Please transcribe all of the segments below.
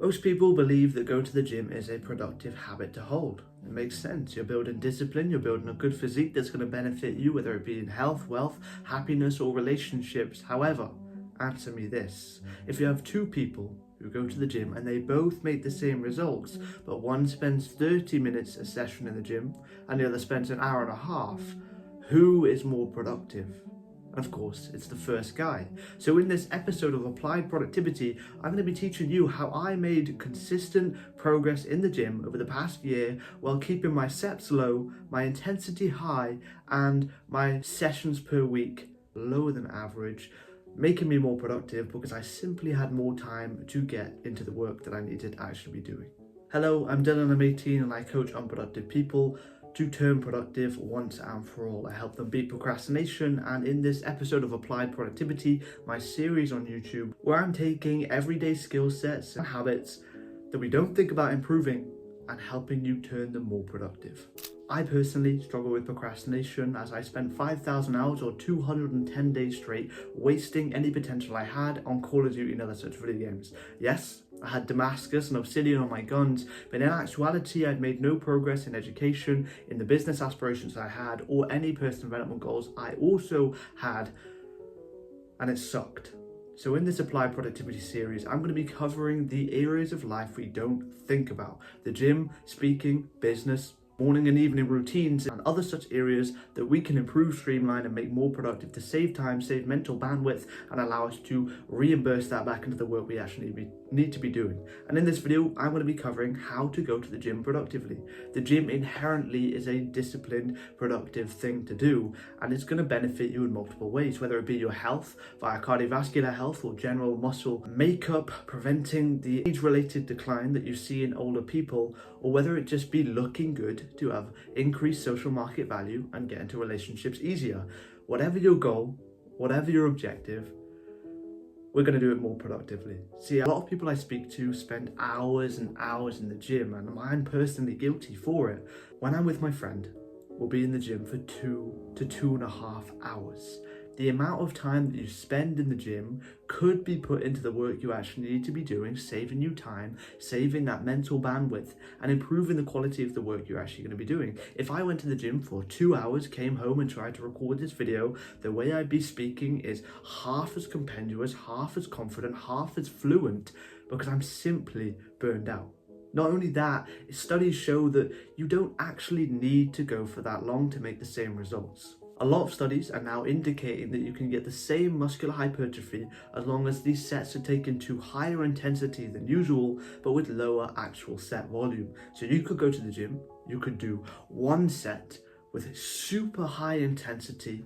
Most people believe that going to the gym is a productive habit to hold. It makes sense. You're building discipline, you're building a good physique that's going to benefit you, whether it be in health, wealth, happiness, or relationships. However, answer me this. If you have two people who go to the gym and they both make the same results, but one spends 30 minutes a session in the gym and the other spends an hour and a half, who is more productive? Of course, it's the first guy. So in this episode of Applied Productivity, I'm going to be teaching you how I made consistent progress in the gym over the past year while keeping my steps low, my intensity high, and my sessions per week lower than average, making me more productive because I simply had more time to get into the work that I needed to actually be doing. Hello, I'm Dylan, I'm 18 and I coach unproductive people to turn productive once and for all. I help them beat procrastination, and in this episode of Applied Productivity, my series on YouTube, where I'm taking everyday skill sets and habits that we don't think about improving and helping you turn them more productive. I personally struggle with procrastination as I spent 5,000 hours or 210 days straight wasting any potential I had on Call of Duty and other such video games. Yes, I had Damascus and Obsidian on my guns, but in actuality I'd made no progress in education, in the business aspirations I had, or any personal development goals I also had, and it sucked. So in this Applied Productivity series, I'm going to be covering the areas of life we don't think about. The gym, speaking, business, morning and evening routines, and other such areas that we can improve, streamline, and make more productive to save time, save mental bandwidth, and allow us to reimburse that back into the work we actually need to be doing. And in this video, I'm going to be covering how to go to the gym productively. The gym inherently is a disciplined, productive thing to do, and it's going to benefit you in multiple ways, whether it be your health via cardiovascular health or general muscle makeup, preventing the age-related decline that you see in older people, or whether it just be looking good to have increased social market value and get into relationships easier. Whatever your goal, whatever your objective, we're going to do it more productively. See, a lot of people I speak to spend hours and hours in the gym, and I'm personally guilty for it. When I'm with my friend, we'll be in the gym for 2 to 2.5 hours. The amount of time that you spend in the gym could be put into the work you actually need to be doing, saving you time, saving that mental bandwidth, and improving the quality of the work you're actually going to be doing. If I went to the gym for 2 hours, came home and tried to record this video, the way I'd be speaking is half as compendious, half as confident, half as fluent, because I'm simply burned out. Not only that, studies show that you don't actually need to go for that long to make the same results. A lot of studies are now indicating that you can get the same muscular hypertrophy as long as these sets are taken to higher intensity than usual, but with lower actual set volume. So you could go to the gym, you could do one set with super high intensity,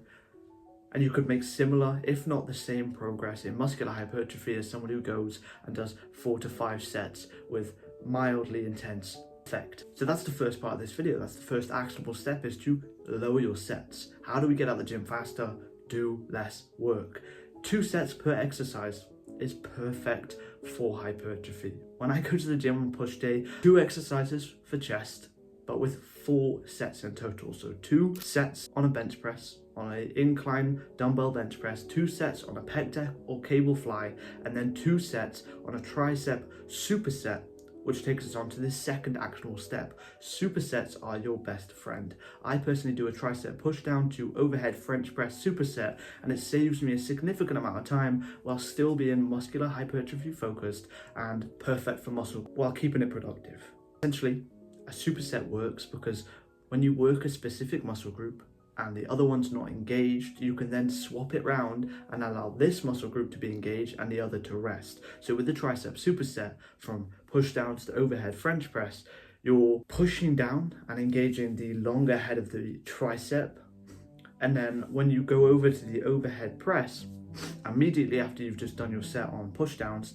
and you could make similar, if not the same progress in muscular hypertrophy as someone who goes and does 4 to 5 sets with mildly intense effect. So that's the first part of this video. That's the first actionable step, is to lower your sets. How do we get out of the gym faster? Do less work. 2 sets per exercise is perfect for hypertrophy. When I go to the gym on push day, 2 exercises for chest, but with 4 sets in total. So 2 sets on a bench press, on an incline dumbbell bench press, 2 sets on a pec deck or cable fly, and then 2 sets on a tricep superset, which takes us on to the second actionable step. Supersets are your best friend. I personally do a tricep push down to overhead French press superset, and it saves me a significant amount of time while still being muscular hypertrophy focused and perfect for muscle while keeping it productive. Essentially, a superset works because when you work a specific muscle group and the other one's not engaged, you can then swap it round and allow this muscle group to be engaged and the other to rest. So with the tricep superset, from push down to the overhead French press, you're pushing down and engaging the longer head of the tricep. And then when you go over to the overhead press, immediately after you've just done your set on push downs,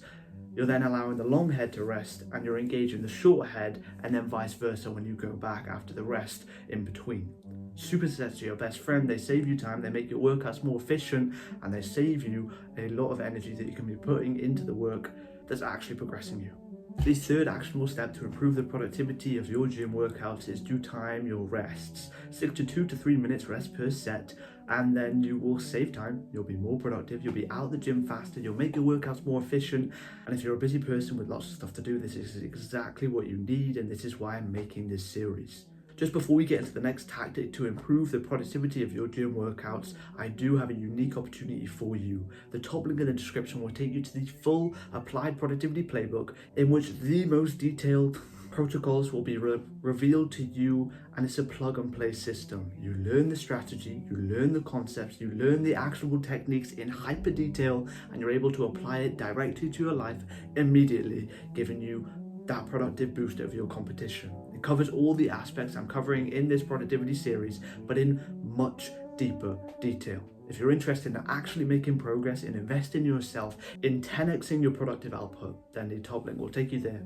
you're then allowing the long head to rest and you're engaging the short head, and then vice versa when you go back after the rest in between. Supersets are your best friend. They save you time, they make your workouts more efficient, and they save you a lot of energy that you can be putting into the work that's actually progressing you. The third actionable step to improve the productivity of your gym workouts is to time your rests. Stick to 2 to 3 minutes rest per set, and then you will save time, you'll be more productive, you'll be out the gym faster, you'll make your workouts more efficient, and if you're a busy person with lots of stuff to do, this is exactly what you need, and this is why I'm making this series. Just before we get into the next tactic to improve the productivity of your gym workouts, I do have a unique opportunity for you. The top link in the description will take you to the full applied productivity playbook, in which the most detailed protocols will be revealed to you, and it's a plug and play system. You learn the strategy, you learn the concepts, you learn the actionable techniques in hyper detail, and you're able to apply it directly to your life immediately, giving you that productive boost over your competition. It covers all the aspects I'm covering in this productivity series, but in much deeper detail. If you're interested in actually making progress, in investing in yourself, in 10xing your productive output, then the top link will take you there.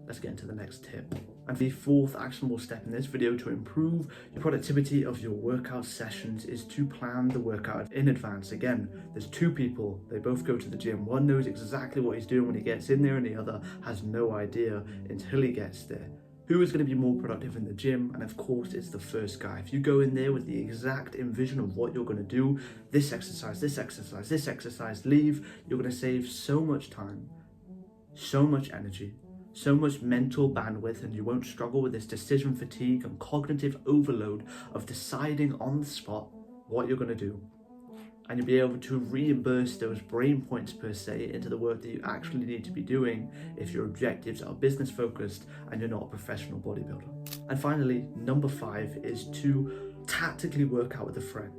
Let's get into the next tip. And the fourth actionable step in this video to improve the productivity of your workout sessions is to plan the workout in advance. Again, there's two people, they both go to the gym. One knows exactly what he's doing when he gets in there, and the other has no idea until he gets there. Who is going to be more productive in the gym? And of course, it's the first guy. If you go in there with the exact envision of what you're going to do, this exercise, this exercise, this exercise, leave, you're going to save so much time, so much energy, so much mental bandwidth, and you won't struggle with this decision fatigue and cognitive overload of deciding on the spot what you're going to do. And you'll be able to reimburse those brain points per se into the work that you actually need to be doing if your objectives are business focused and you're not a professional bodybuilder. And finally, number 5 is to tactically work out with a friend.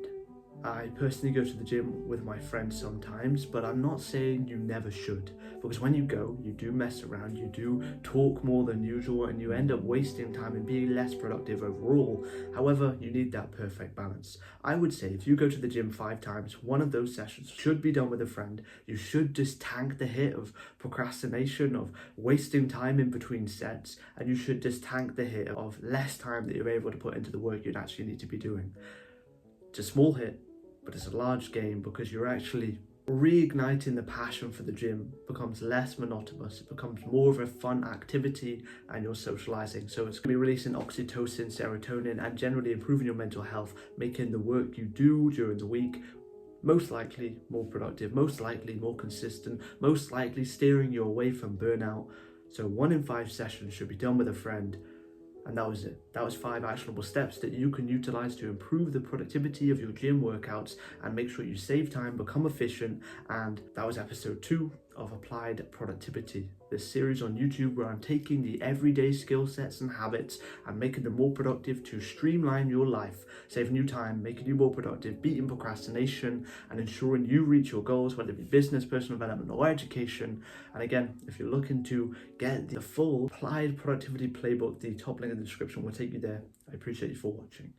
I personally go to the gym with my friends sometimes, but I'm not saying you never should, because when you go, you do mess around, you do talk more than usual, and you end up wasting time and being less productive overall. However, you need that perfect balance. I would say if you go to the gym 5 times, one of those sessions should be done with a friend. You should just tank the hit of procrastination, of wasting time in between sets, and you should just tank the hit of less time that you're able to put into the work you'd actually need to be doing. It's a small hit, but it's a large gain, because you're actually reigniting the passion for the gym. Becomes less monotonous, it becomes more of a fun activity, and you're socializing. So it's going to be releasing oxytocin, serotonin, and generally improving your mental health, making the work you do during the week most likely more productive, most likely more consistent, most likely steering you away from burnout. So 1 in 5 sessions should be done with a friend. And that was it. That was 5 actionable steps that you can utilize to improve the productivity of your gym workouts and make sure you save time, become efficient. And that was episode 2 of Applied Productivity, this series on YouTube where I'm taking the everyday skill sets and habits and making them more productive to streamline your life, saving you time, making you more productive, beating procrastination, and ensuring you reach your goals, whether it be business, personal development, or education. And again, if you're looking to get the full Applied Productivity playbook, the top link in the description will take you there. I appreciate you for watching.